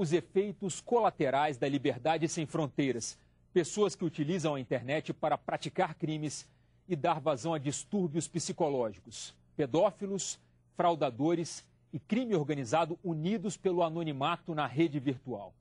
os efeitos colaterais da liberdade sem fronteiras. Pessoas que utilizam a internet para praticar crimes e dar vazão a distúrbios psicológicos. Pedófilos, fraudadores e crime organizado unidos pelo anonimato na rede virtual.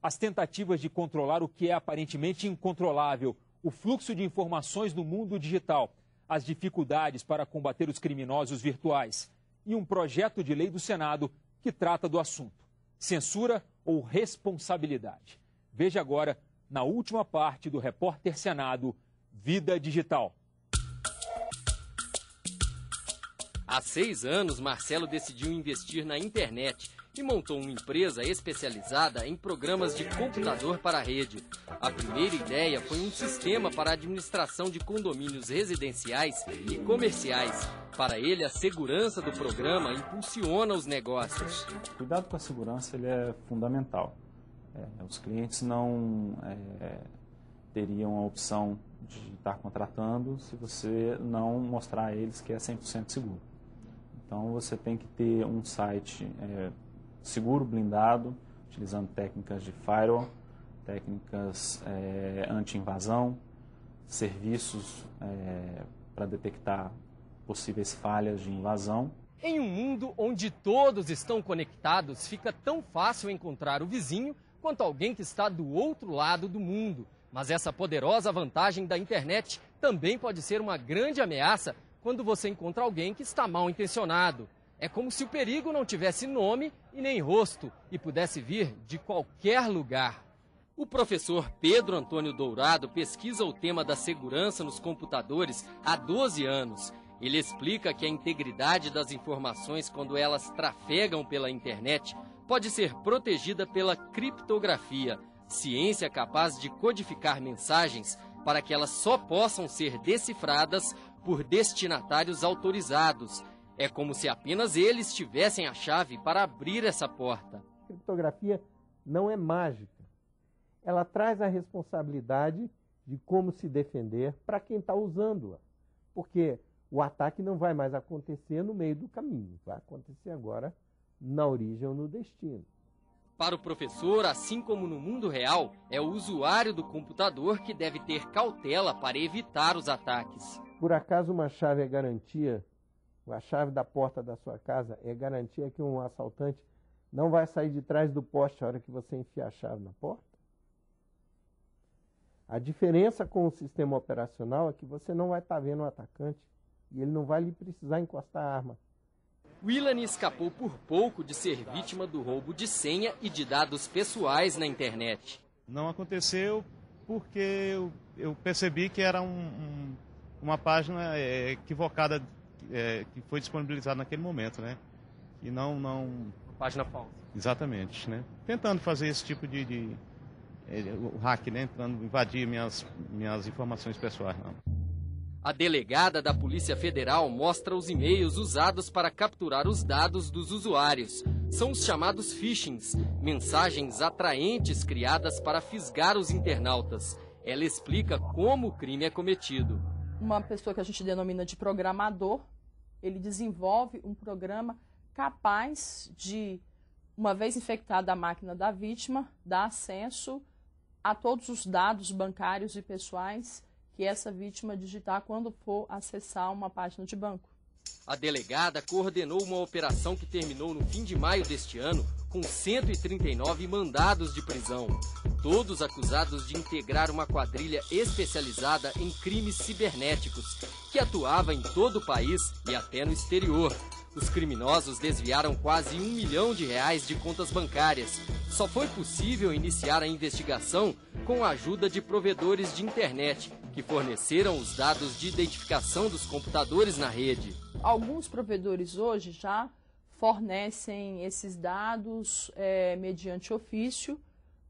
As tentativas de controlar o que é aparentemente incontrolável, o fluxo de informações no mundo digital, as dificuldades para combater os criminosos virtuais e um projeto de lei do Senado que trata do assunto. Censura ou responsabilidade? Veja agora, na última parte do Repórter Senado, Vida Digital. Há 6 anos, Marcelo decidiu investir na internet e montou uma empresa especializada em programas de computador para a rede. A primeira ideia foi um sistema para a administração de condomínios residenciais e comerciais. Para ele, a segurança do programa impulsiona os negócios. Cuidado com a segurança ele é fundamental. Os clientes não teriam a opção de estar contratando se você não mostrar a eles que é 100% seguro. Então você tem que ter um site seguro, blindado, utilizando técnicas de firewall, técnicas anti-invasão, serviços para detectar possíveis falhas de invasão. Em um mundo onde todos estão conectados, fica tão fácil encontrar o vizinho quanto alguém que está do outro lado do mundo. Mas essa poderosa vantagem da internet também pode ser uma grande ameaça quando você encontra alguém que está mal intencionado. É como se o perigo não tivesse nome e nem rosto e pudesse vir de qualquer lugar. O professor Pedro Antônio Dourado pesquisa o tema da segurança nos computadores há 12 anos. Ele explica que a integridade das informações, quando elas trafegam pela internet, pode ser protegida pela criptografia, ciência capaz de codificar mensagens para que elas só possam ser decifradas por destinatários autorizados. É como se apenas eles tivessem a chave para abrir essa porta. A criptografia não é mágica. Ela traz a responsabilidade de como se defender para quem está usando-a. Porque o ataque não vai mais acontecer no meio do caminho. Vai acontecer agora na origem ou no destino. Para o professor, assim como no mundo real, é o usuário do computador que deve ter cautela para evitar os ataques. Por acaso uma chave é garantia, a chave da porta da sua casa é garantia que um assaltante não vai sair de trás do poste a hora que você enfiar a chave na porta? A diferença com o sistema operacional é que você não vai estar vendo o atacante e ele não vai lhe precisar encostar a arma. Willan escapou por pouco de ser vítima do roubo de senha e de dados pessoais na internet. Não aconteceu porque eu percebi que era uma página equivocada que foi disponibilizada naquele momento, né? E não... Página falsa. Exatamente, né? Tentando fazer esse tipo de o hack, né? Tentando invadir minhas informações pessoais, não. A delegada da Polícia Federal mostra os e-mails usados para capturar os dados dos usuários. São os chamados phishings, mensagens atraentes criadas para fisgar os internautas. Ela explica como o crime é cometido. Uma pessoa que a gente denomina de programador, ele desenvolve um programa capaz de, uma vez infectada a máquina da vítima, dar acesso a todos os dados bancários e pessoais que essa vítima digitar quando for acessar uma página de banco. A delegada coordenou uma operação que terminou no fim de maio deste ano com 139 mandados de prisão, todos acusados de integrar uma quadrilha especializada em crimes cibernéticos, que atuava em todo o país e até no exterior. Os criminosos desviaram quase R$1 milhão de contas bancárias. Só foi possível iniciar a investigação com a ajuda de provedores de internet, que forneceram os dados de identificação dos computadores na rede. Alguns provedores hoje já fornecem esses dados mediante ofício,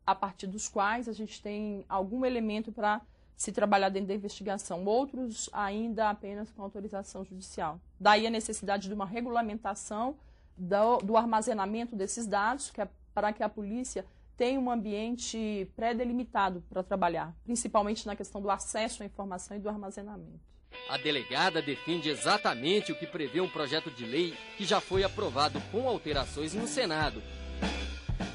a partir dos quais a gente tem algum elemento para se trabalhar dentro da investigação. Outros ainda apenas com autorização judicial. Daí a necessidade de uma regulamentação do armazenamento desses dados, para que a polícia tenha um ambiente pré-delimitado para trabalhar, principalmente na questão do acesso à informação e do armazenamento. A delegada defende exatamente o que prevê um projeto de lei que já foi aprovado com alterações no Senado.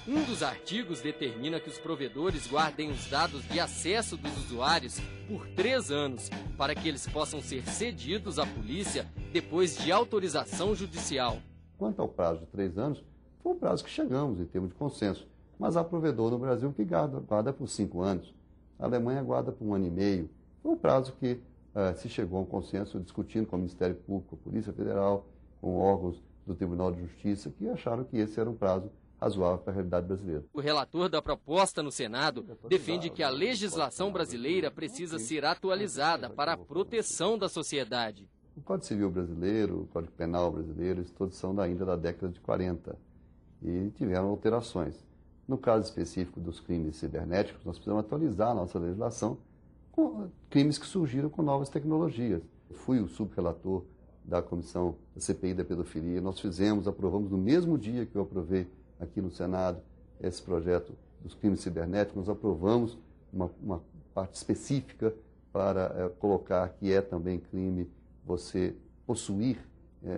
Um dos artigos determina que os provedores guardem os dados de acesso dos usuários por 3 anos, para que eles possam ser cedidos à polícia depois de autorização judicial. Quanto ao prazo de 3 anos, foi um prazo que chegamos em termos de consenso. Mas há provedor no Brasil que guarda por 5 anos. A Alemanha guarda por 1 ano e meio. Foi um prazo que se chegou a um consenso discutindo com o Ministério Público, a Polícia Federal, com órgãos do Tribunal de Justiça, que acharam que esse era um prazo razoável para a realidade brasileira. O relator da proposta no Senado defende que a legislação brasileira precisa ser atualizada para a proteção da sociedade. O Código Civil brasileiro, o Código Penal brasileiro, eles todos são ainda da década de 40 e tiveram alterações. No caso específico dos crimes cibernéticos, nós precisamos atualizar a nossa legislação com crimes que surgiram com novas tecnologias. Eu fui o subrelator da comissão da CPI da pedofilia. Nós aprovamos no mesmo dia que eu aprovei aqui no Senado esse projeto dos crimes cibernéticos. Nós aprovamos uma parte específica para colocar que é também crime você possuir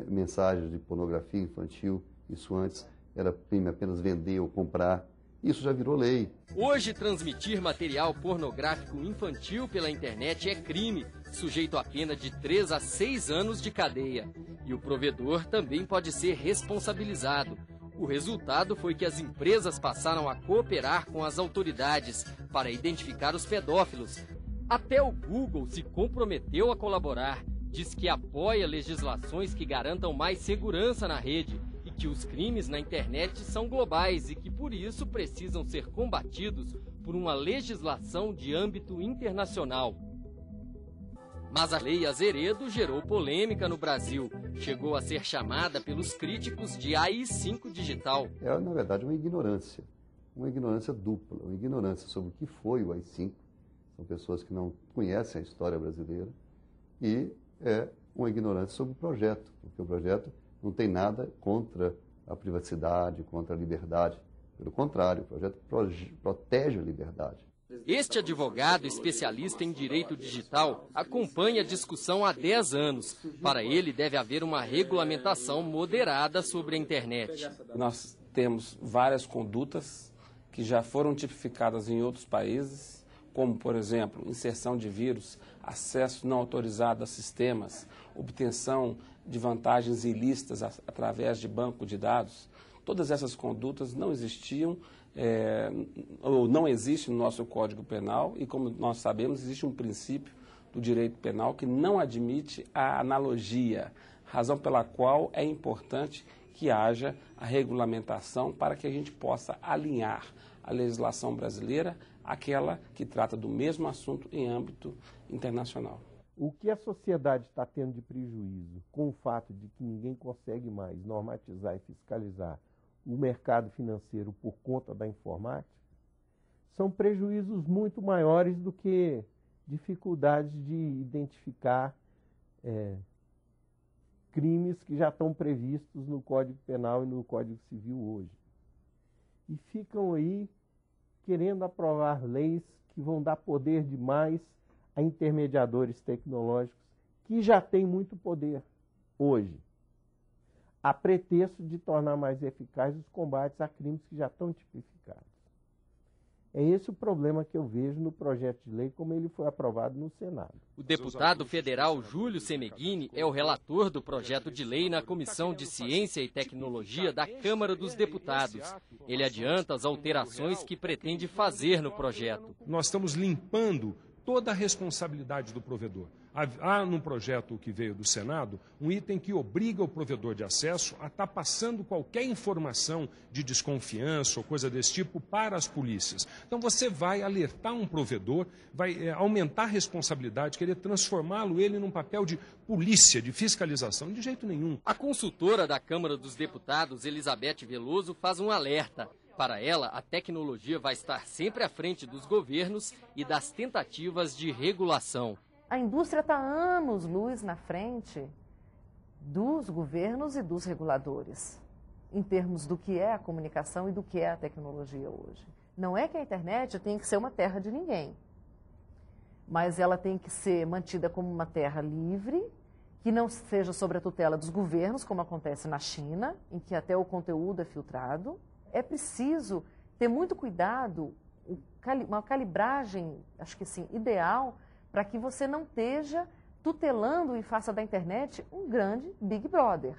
mensagens de pornografia infantil. Isso antes era crime apenas vender ou comprar. Isso já virou lei. Hoje, transmitir material pornográfico infantil pela internet é crime, sujeito a pena de 3 a 6 anos de cadeia. E o provedor também pode ser responsabilizado. O resultado foi que as empresas passaram a cooperar com as autoridades para identificar os pedófilos. Até o Google se comprometeu a colaborar. Diz que apoia legislações que garantam mais segurança na rede e que os crimes na internet são globais e que, por isso, precisam ser combatidos por uma legislação de âmbito internacional. Mas a Lei Azeredo gerou polêmica no Brasil. Chegou a ser chamada pelos críticos de AI-5 digital. É, na verdade, uma ignorância dupla, uma ignorância sobre o que foi o AI-5. São pessoas que não conhecem a história brasileira e é uma ignorância sobre o projeto, porque o projeto não tem nada contra a privacidade, contra a liberdade. Pelo contrário, o projeto protege a liberdade. Este advogado especialista em direito digital acompanha a discussão há 10 anos. Para ele, deve haver uma regulamentação moderada sobre a internet. Nós temos várias condutas que já foram tipificadas em outros países, como, por exemplo, inserção de vírus, acesso não autorizado a sistemas, obtenção de vantagens ilícitas através de banco de dados. Todas essas condutas não existiam ou não existem no nosso Código Penal e, como nós sabemos, existe um princípio do direito penal que não admite a analogia, razão pela qual é importante que haja a regulamentação para que a gente possa alinhar a legislação brasileira àquela que trata do mesmo assunto em âmbito internacional. O que a sociedade está tendo de prejuízo com o fato de que ninguém consegue mais normatizar e fiscalizar o mercado financeiro por conta da informática, são prejuízos muito maiores do que dificuldades de identificar crimes que já estão previstos no Código Penal e no Código Civil hoje. E ficam aí querendo aprovar leis que vão dar poder demais a intermediadores tecnológicos que já têm muito poder hoje, a pretexto de tornar mais eficazes os combates a crimes que já estão tipificados. É esse o problema que eu vejo no projeto de lei como ele foi aprovado no Senado. O deputado federal Júlio Semeghini é o relator do projeto de lei na Comissão de Ciência e Tecnologia da Câmara dos Deputados. Ele adianta as alterações que pretende fazer no projeto. Nós estamos limpando toda a responsabilidade do provedor. Há no projeto que veio do Senado um item que obriga o provedor de acesso a estar passando qualquer informação de desconfiança ou coisa desse tipo para as polícias. Então você vai alertar um provedor, vai aumentar a responsabilidade, querer transformá-lo ele num papel de polícia, de fiscalização, de jeito nenhum. A consultora da Câmara dos Deputados, Elizabeth Veloso, faz um alerta. Para ela, a tecnologia vai estar sempre à frente dos governos e das tentativas de regulação. A indústria está anos-luz na frente dos governos e dos reguladores, em termos do que é a comunicação e do que é a tecnologia hoje. Não é que a internet tem que ser uma terra de ninguém, mas ela tem que ser mantida como uma terra livre, que não seja sob a tutela dos governos, como acontece na China, em que até o conteúdo é filtrado. É preciso ter muito cuidado, uma calibragem, acho que sim, ideal, para que você não esteja tutelando e faça da internet um grande Big Brother.